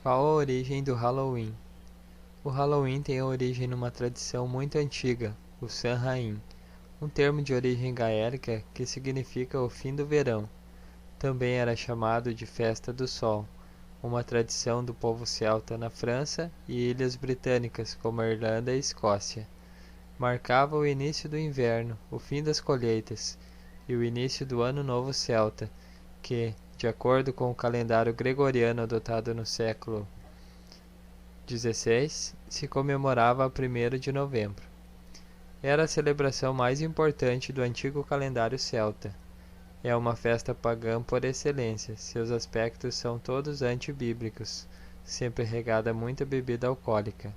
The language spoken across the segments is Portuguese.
Qual a origem do Halloween? O Halloween tem origem numa tradição muito antiga, o Samhain, um termo de origem gaélica que significa o fim do verão. Também era chamado de Festa do Sol, uma tradição do povo celta na França e ilhas britânicas como a Irlanda e Escócia. Marcava o início do inverno, o fim das colheitas e o início do Ano Novo Celta, que, de acordo com o calendário gregoriano adotado no século XVI, se comemorava a 1º de novembro. Era a celebração mais importante do antigo calendário celta. É uma festa pagã por excelência, seus aspectos são todos antibíblicos, sempre regada a muita bebida alcoólica.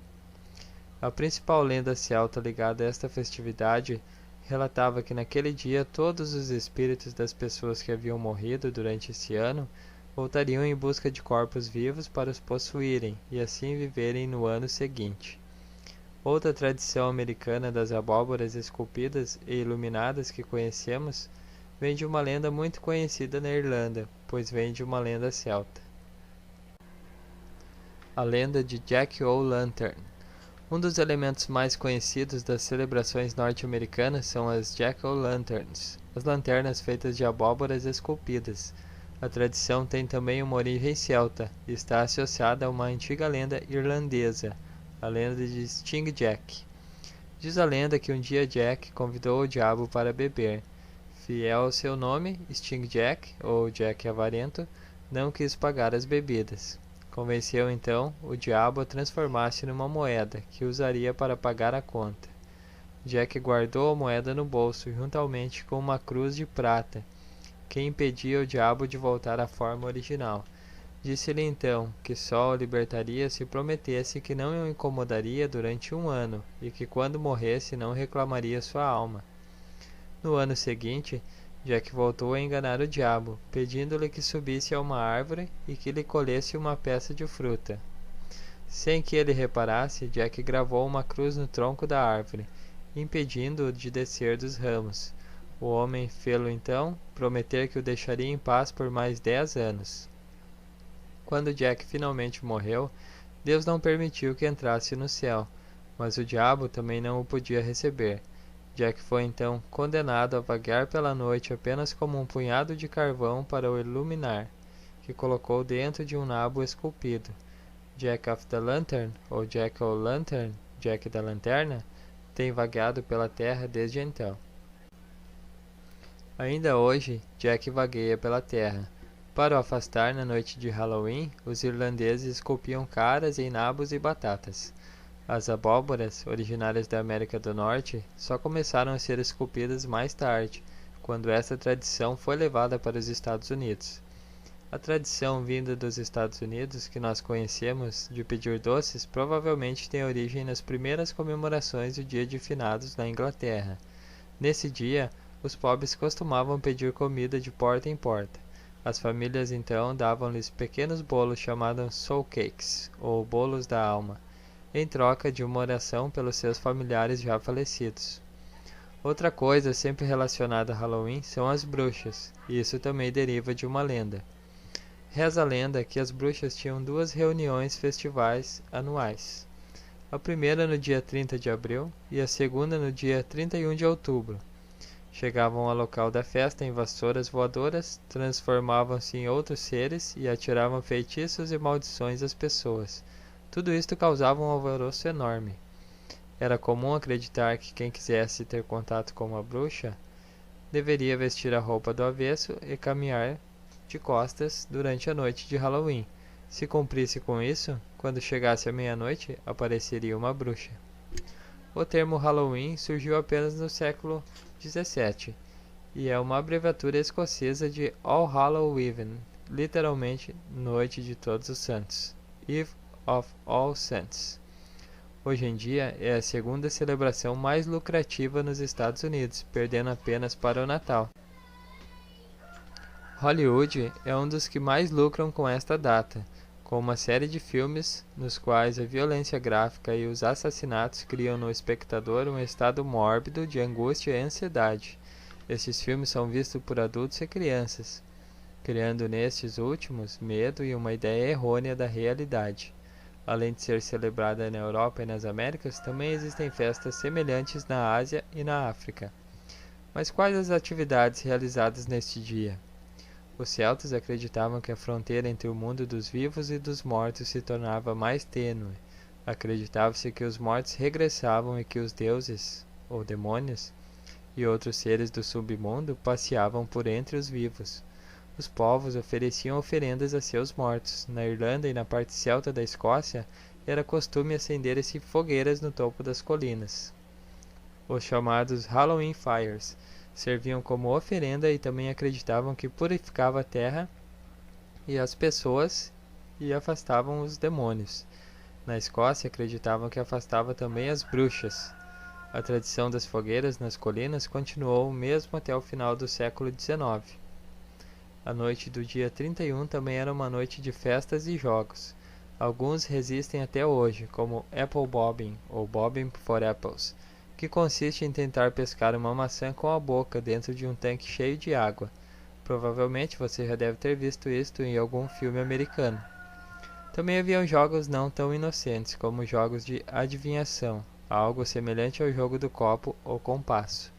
A principal lenda celta ligada a esta festividade relatava que naquele dia todos os espíritos das pessoas que haviam morrido durante esse ano voltariam em busca de corpos vivos para os possuírem e assim viverem no ano seguinte. Outra tradição americana das abóboras esculpidas e iluminadas que conhecemos vem de uma lenda muito conhecida na Irlanda, pois vem de uma lenda celta. A lenda de Jack-o'-lantern. Um dos elementos mais conhecidos das celebrações norte-americanas são as Jack-o'-lanterns, as lanternas feitas de abóboras esculpidas. A tradição tem também uma origem celta e está associada a uma antiga lenda irlandesa, a lenda de Sting Jack. Diz a lenda que um dia Jack convidou o diabo para beber. Fiel ao seu nome, Sting Jack, ou Jack Avarento, não quis pagar as bebidas. Convenceu então o diabo a transformar-se numa moeda, que usaria para pagar a conta. Jack guardou a moeda no bolso, juntamente com uma cruz de prata, que impedia o diabo de voltar à forma original. Disse-lhe então que só o libertaria se prometesse que não o incomodaria durante 1 ano, e que quando morresse não reclamaria sua alma. No ano seguinte, Jack voltou a enganar o diabo, pedindo-lhe que subisse a uma árvore e que lhe colhesse uma peça de fruta. Sem que ele reparasse, Jack gravou uma cruz no tronco da árvore, impedindo-o de descer dos ramos. O homem fê-lo então prometer que o deixaria em paz por mais 10 anos. Quando Jack finalmente morreu, Deus não permitiu que entrasse no céu, mas o diabo também não o podia receber. Jack foi então condenado a vaguear pela noite apenas como um punhado de carvão para o iluminar, que colocou dentro de um nabo esculpido. Jack of the Lantern, ou Jack-o'-lantern, Jack da Lanterna, tem vagueado pela terra desde então. Ainda hoje, Jack vagueia pela terra. Para o afastar na noite de Halloween, os irlandeses esculpiam caras em nabos e batatas. As abóboras, originárias da América do Norte, só começaram a ser esculpidas mais tarde, quando essa tradição foi levada para os Estados Unidos. A tradição vinda dos Estados Unidos que nós conhecemos de pedir doces provavelmente tem origem nas primeiras comemorações do Dia de Finados na Inglaterra. Nesse dia, os pobres costumavam pedir comida de porta em porta. As famílias então davam-lhes pequenos bolos chamados soul cakes, ou bolos da alma, em troca de uma oração pelos seus familiares já falecidos. Outra coisa sempre relacionada a Halloween são as bruxas, e isso também deriva de uma lenda. Reza a lenda que as bruxas tinham 2 reuniões festivais anuais. A primeira no dia 30 de abril e a segunda no dia 31 de outubro. Chegavam ao local da festa em vassouras voadoras, transformavam-se em outros seres e atiravam feitiços e maldições às pessoas. Tudo isto causava um alvoroço enorme. Era comum acreditar que quem quisesse ter contato com uma bruxa deveria vestir a roupa do avesso e caminhar de costas durante a noite de Halloween. Se cumprisse com isso, quando chegasse a meia-noite, apareceria uma bruxa. O termo Halloween surgiu apenas no século XVII e é uma abreviatura escocesa de All Hallow Even, literalmente Noite de Todos os Santos, Eve of All Saints. Hoje em dia é a segunda celebração mais lucrativa nos Estados Unidos, perdendo apenas para o Natal. Hollywood é um dos que mais lucram com esta data, com uma série de filmes nos quais a violência gráfica e os assassinatos criam no espectador um estado mórbido de angústia e ansiedade. Estes filmes são vistos por adultos e crianças. criando nestes últimos medo e uma ideia errônea da realidade. Além de ser celebrada na Europa e nas Américas, também existem festas semelhantes na Ásia e na África. Mas quais as atividades realizadas neste dia? Os celtas acreditavam que a fronteira entre o mundo dos vivos e dos mortos se tornava mais tênue. Acreditava-se que os mortos regressavam e que os deuses, ou demônios, e outros seres do submundo passeavam por entre os vivos. Os povos ofereciam oferendas a seus mortos. Na Irlanda e na parte celta da Escócia, era costume acenderem-se fogueiras no topo das colinas. Os chamados Halloween Fires serviam como oferenda e também acreditavam que purificava a terra e as pessoas e afastavam os demônios. Na Escócia, acreditavam que afastava também as bruxas. A tradição das fogueiras nas colinas continuou mesmo até o final do século XIX. A noite do dia 31 também era uma noite de festas e jogos. Alguns resistem até hoje, como Apple Bobbing, ou Bobbing for Apples, que consiste em tentar pescar uma maçã com a boca dentro de um tanque cheio de água. Provavelmente você já deve ter visto isto em algum filme americano. Também haviam jogos não tão inocentes, como jogos de adivinhação, algo semelhante ao jogo do copo ou compasso.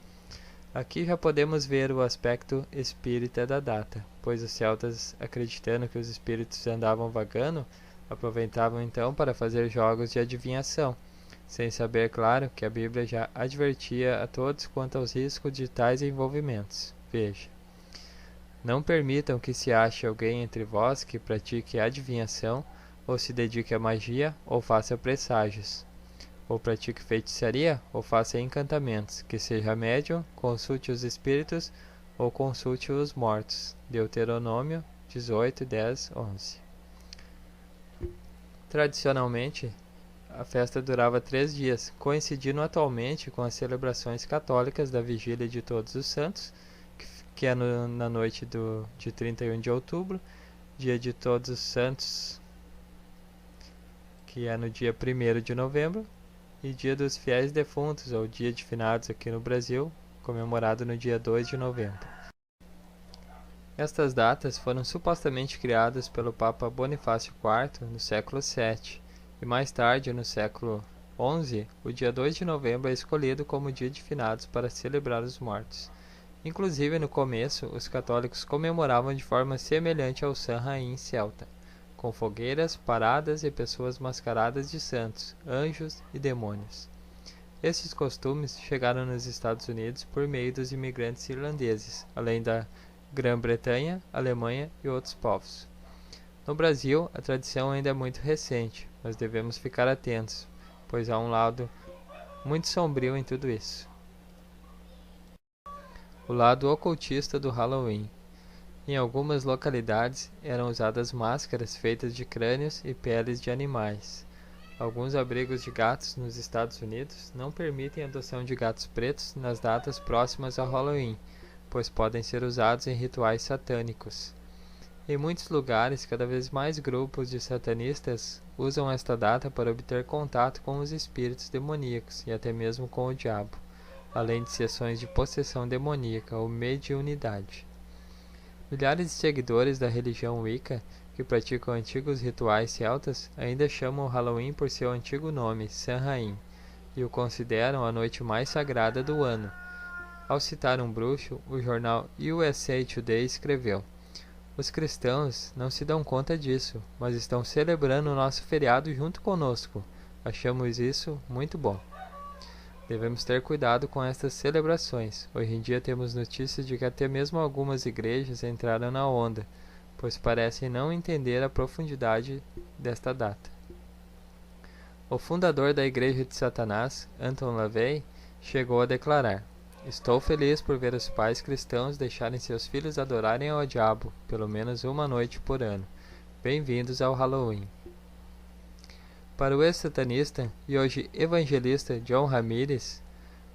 Aqui já podemos ver o aspecto espírita da data, pois os celtas, acreditando que os espíritos andavam vagando, aproveitavam então para fazer jogos de adivinhação, sem saber, claro, que a Bíblia já advertia a todos quanto aos riscos de tais envolvimentos. Veja: não permitam que se ache alguém entre vós que pratique adivinhação, ou se dedique à magia, ou faça presságios, ou pratique feitiçaria, ou faça encantamentos, que seja médium, consulte os espíritos, ou consulte os mortos. Deuteronômio 18, 10, 11. Tradicionalmente, a festa durava 3 dias, coincidindo atualmente com as celebrações católicas da Vigília de Todos os Santos, que é na noite de 31 de outubro, dia de Todos os Santos, que é no dia 1º de novembro, e dia dos fiéis defuntos, ou dia de finados aqui no Brasil, comemorado no dia 2 de novembro. Estas datas foram supostamente criadas pelo Papa Bonifácio IV no século VII, e mais tarde, no século XI, o dia 2 de novembro é escolhido como dia de finados para celebrar os mortos. Inclusive, no começo, os católicos comemoravam de forma semelhante ao Samhain celta, com fogueiras, paradas e pessoas mascaradas de santos, anjos e demônios. Esses costumes chegaram nos Estados Unidos por meio dos imigrantes irlandeses, além da Grã-Bretanha, Alemanha e outros povos. No Brasil, a tradição ainda é muito recente, mas devemos ficar atentos, pois há um lado muito sombrio em tudo isso. O lado ocultista do Halloween. Em algumas localidades eram usadas máscaras feitas de crânios e peles de animais. Alguns abrigos de gatos nos Estados Unidos não permitem a adoção de gatos pretos nas datas próximas ao Halloween, pois podem ser usados em rituais satânicos. Em muitos lugares, cada vez mais grupos de satanistas usam esta data para obter contato com os espíritos demoníacos e até mesmo com o diabo, além de sessões de possessão demoníaca ou mediunidade. Milhares de seguidores da religião Wicca, que praticam antigos rituais celtas, ainda chamam o Halloween por seu antigo nome, Samhain, e o consideram a noite mais sagrada do ano. Ao citar um bruxo, o jornal USA Today escreveu: "Os cristãos não se dão conta disso, mas estão celebrando o nosso feriado junto conosco. Achamos isso muito bom." Devemos ter cuidado com estas celebrações. Hoje em dia temos notícias de que até mesmo algumas igrejas entraram na onda, pois parecem não entender a profundidade desta data. O fundador da Igreja de Satanás, Anton LaVey, chegou a declarar: "Estou feliz por ver os pais cristãos deixarem seus filhos adorarem ao diabo pelo menos uma noite por ano. Bem-vindos ao Halloween." Para o ex-satanista e hoje evangelista John Ramirez,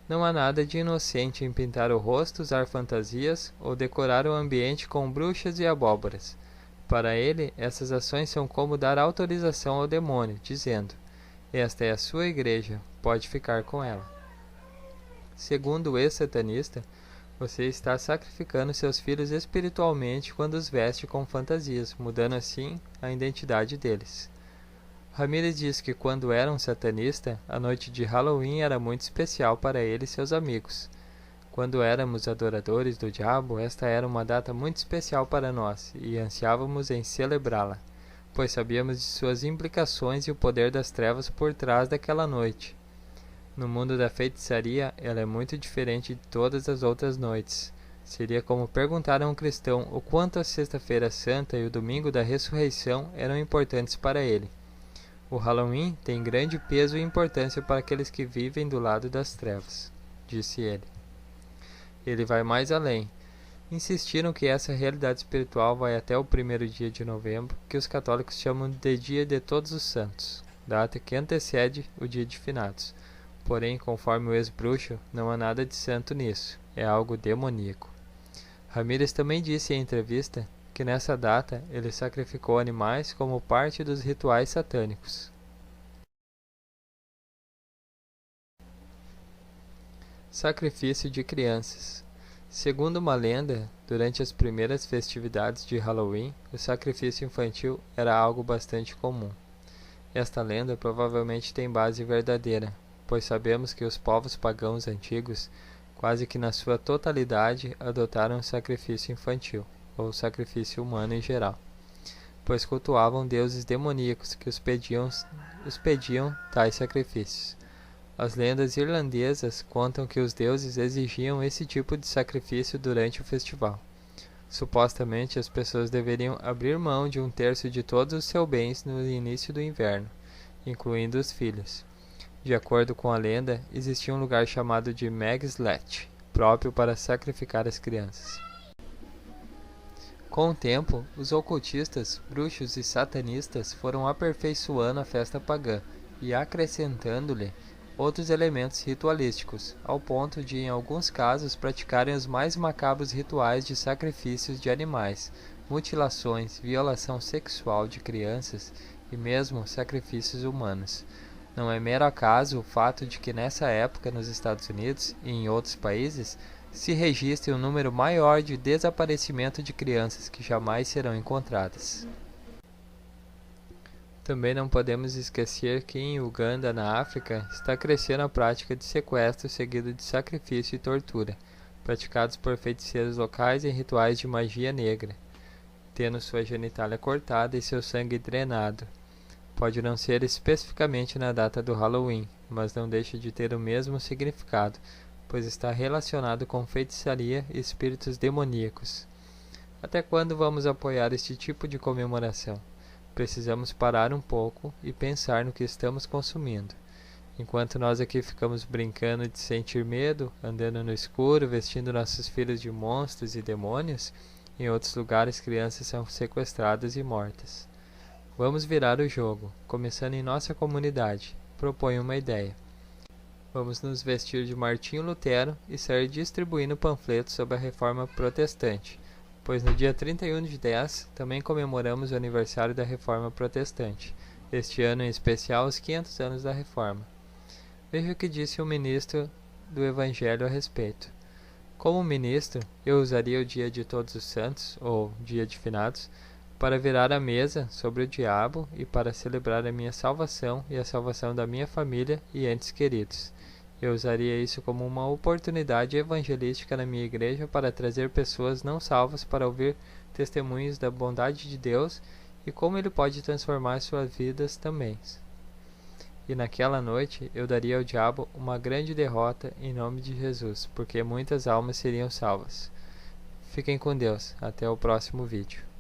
não há nada de inocente em pintar o rosto, usar fantasias ou decorar o ambiente com bruxas e abóboras. Para ele, essas ações são como dar autorização ao demônio, dizendo: "Esta é a sua igreja, pode ficar com ela." Segundo o ex-satanista, Você está sacrificando seus filhos espiritualmente quando os veste com fantasias, mudando assim a identidade deles. Ramirez diz que quando era um satanista, a noite de Halloween era muito especial para ele e seus amigos. Quando éramos adoradores do diabo, esta era uma data muito especial para nós e ansiávamos em celebrá-la, pois sabíamos de suas implicações e o poder das trevas por trás daquela noite. No mundo da feitiçaria, ela é muito diferente de todas as outras noites. Seria como perguntar a um cristão o quanto a Sexta-feira Santa e o Domingo da Ressurreição eram importantes para ele. O Halloween tem grande peso e importância para aqueles que vivem do lado das trevas, disse ele. Ele vai mais além. Insistiram que essa realidade espiritual vai até o primeiro dia de novembro, que os católicos chamam de Dia de Todos os Santos, data que antecede o Dia de Finados. Porém, conforme o ex-bruxo, não há nada de santo nisso, é algo demoníaco. Ramirez também disse em entrevista que nessa data ele sacrificou animais como parte dos rituais satânicos. Sacrifício de crianças. Segundo uma lenda, durante as primeiras festividades de Halloween, o sacrifício infantil era algo bastante comum. Esta lenda provavelmente tem base verdadeira, pois sabemos que os povos pagãos antigos, quase que na sua totalidade, adotaram o sacrifício infantil, ou sacrifício humano em geral, pois cultuavam deuses demoníacos que os pediam tais sacrifícios. As lendas irlandesas contam que os deuses exigiam esse tipo de sacrifício durante o festival. Supostamente, as pessoas deveriam abrir mão de um terço de todos os seus bens no início do inverno, incluindo os filhos. De acordo com a lenda, existia um lugar chamado de Megslet, próprio para sacrificar as crianças. Com o tempo, os ocultistas, bruxos e satanistas foram aperfeiçoando a festa pagã e acrescentando-lhe outros elementos ritualísticos, ao ponto de, em alguns casos, praticarem os mais macabros rituais de sacrifícios de animais, mutilações, violação sexual de crianças e mesmo sacrifícios humanos. Não é mero acaso o fato de que nessa época nos Estados Unidos e em outros países se registre um número maior de desaparecimento de crianças que jamais serão encontradas. Também não podemos esquecer que em Uganda, na África, está crescendo a prática de sequestro seguido de sacrifício e tortura, praticados por feiticeiros locais em rituais de magia negra, tendo sua genitália cortada e seu sangue drenado. Pode não ser especificamente na data do Halloween, mas não deixa de ter o mesmo significado, pois está relacionado com feitiçaria e espíritos demoníacos. Até quando vamos apoiar este tipo de comemoração? Precisamos parar um pouco e pensar no que estamos consumindo. Enquanto nós aqui ficamos brincando de sentir medo, andando no escuro, vestindo nossos filhos de monstros e demônios, em outros lugares crianças são sequestradas e mortas. Vamos virar o jogo, começando em nossa comunidade. Proponho uma ideia. Vamos nos vestir de Martinho Lutero e sair distribuindo panfletos sobre a Reforma Protestante, pois no dia 31 de 10 também comemoramos o aniversário da Reforma Protestante, este ano em especial os 500 anos da Reforma. Veja o que disse o ministro do Evangelho a respeito. Como ministro, eu usaria o dia de Todos os Santos, ou dia de Finados, para virar a mesa sobre o diabo e para celebrar a minha salvação e a salvação da minha família e entes queridos. Eu usaria isso como uma oportunidade evangelística na minha igreja para trazer pessoas não salvas para ouvir testemunhos da bondade de Deus e como Ele pode transformar suas vidas também. E naquela noite eu daria ao diabo uma grande derrota em nome de Jesus, porque muitas almas seriam salvas. Fiquem com Deus. Até o próximo vídeo.